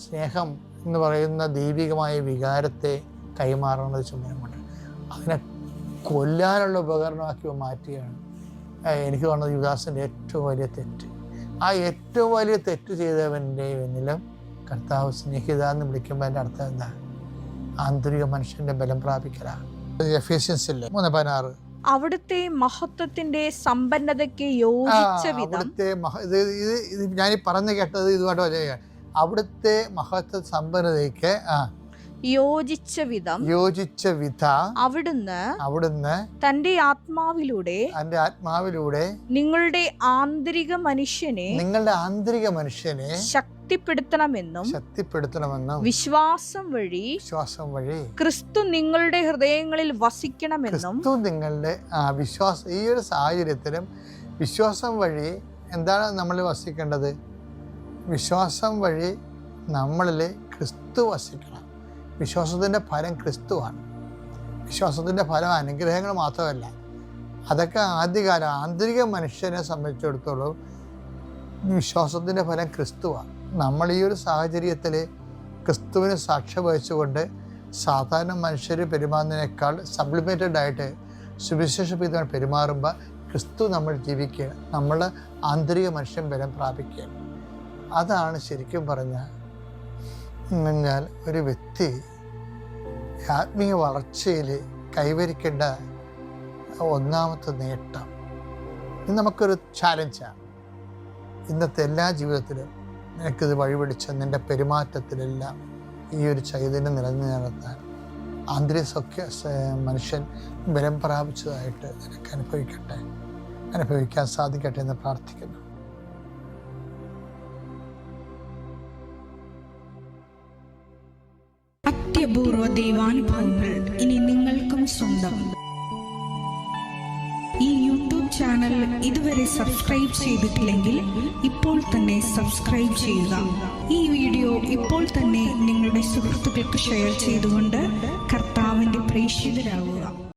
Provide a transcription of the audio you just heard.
സ്നേഹം എന്ന് പറയുന്ന ദൈവികമായ വികാരത്തെ കൈമാറുന്നത് ചുമതലമുണ്ട്. അതിനെ കൊല്ലാനുള്ള ഉപകരണമാക്കി മാറ്റുകയാണ് എനിക്ക് തോന്നുന്നത് യുദാസിൻ്റെ ഏറ്റവും വലിയ തെറ്റ്. ആ ഏറ്റവും വലിയ തെറ്റ് ചെയ്തവൻ്റെ പിന്നിലും കർത്താവ് സ്നേഹിത എന്ന് വിളിക്കുമ്പോൾ അതിൻ്റെ അർത്ഥം എന്താ? ആന്തരിക മനുഷ്യൻ്റെ ബലം പ്രാപിക്കലാണ്. എഫേസ്യൻസിലെ 3:16 അവിടുത്തെ മഹത്വത്തിന്റെ സമ്പന്നതയ്ക്ക് യോജിച്ച വിധം. ഇത് ഞാൻ പറഞ്ഞു കേട്ടത് ഇതുമായിട്ട് അവിടുത്തെ മഹത്വ സമ്പന്നതയ്ക്ക് യോജിച്ച വിധം അവിടുന്ന് തന്റെ ആത്മാവിലൂടെ നിങ്ങളുടെ ആന്തരിക മനുഷ്യനെ ശക്തിപ്പെടുത്തണമെന്നും വിശ്വാസം വഴി ക്രിസ്തു നിങ്ങളുടെ ഹൃദയങ്ങളിൽ വസിക്കണമെന്നും. ഈ ഒരു സാഹചര്യത്തിലും വിശ്വാസം വഴി എന്താണ് നമ്മൾ വസിക്കേണ്ടത്? വിശ്വാസം വഴി നമ്മളിൽ ക്രിസ്തു വസിക്കണം. വിശ്വാസത്തിൻ്റെ ഫലം ക്രിസ്തുവാണ്. വിശ്വാസത്തിൻ്റെ ഫലം അനുഗ്രഹങ്ങൾ മാത്രമല്ല, അതൊക്കെ ആദ്യകാലം ആന്തരിക മനുഷ്യനെ സംബന്ധിച്ചിടത്തോളം വിശ്വാസത്തിൻ്റെ ഫലം ക്രിസ്തുവാണ്. നമ്മൾ ഈ ഒരു സാഹചര്യത്തിൽ ക്രിസ്തുവിന് സാക്ഷ്യം വഹിച്ചുകൊണ്ട് സാധാരണ മനുഷ്യർ പെരുമാറുന്നതിനേക്കാൾ സപ്ലിമെൻറ്റഡ് ആയിട്ട് സുവിശേഷ പെരുമാറുമ്പോൾ ക്രിസ്തു നമ്മൾ ജീവിക്കുകയാണ്. നമ്മളുടെ ആന്തരിക മനുഷ്യൻ ബലം പ്രാപിക്കുകയാണ്. അതാണ് ശരിക്കും പറഞ്ഞാൽ ഒരു വ്യക്തി ആത്മീയ വളർച്ചയിൽ കൈവരിക്കേണ്ട ഒന്നാമത്തെ നേട്ടം. ഇത് നമുക്കൊരു ചാലഞ്ചാണ്. ഇന്നത്തെ എല്ലാ ജീവിതത്തിലും നിനക്കിത് വഴിപിടിച്ച നിൻ്റെ പെരുമാറ്റത്തിലെല്ലാം ഈ ഒരു ചൈതന്യം നിലനിർത്താൻ ആന്തരിക മനുഷ്യൻ ബലം പ്രാപിച്ചതായിട്ട് നിനക്ക് അനുഭവിക്കാൻ സാധിക്കട്ടെ എന്ന് പ്രാർത്ഥിക്കുന്നു. അത്യപൂർവ ദൈവാനുഭവങ്ങൾ ഇനി നിങ്ങൾക്കും സ്വന്തം. ഈ യൂട്യൂബ് ചാനൽ ഇതുവരെ സബ്സ്ക്രൈബ് ചെയ്തിട്ടില്ലെങ്കിൽ ഇപ്പോൾ തന്നെ സബ്സ്ക്രൈബ് ചെയ്യുക. ഈ വീഡിയോ ഇപ്പോൾ തന്നെ നിങ്ങളുടെ സുഹൃത്തുക്കൾക്ക് ഷെയർ ചെയ്തുകൊണ്ട് കർത്താവിൻ്റെ പ്രേക്ഷിതരാകുക.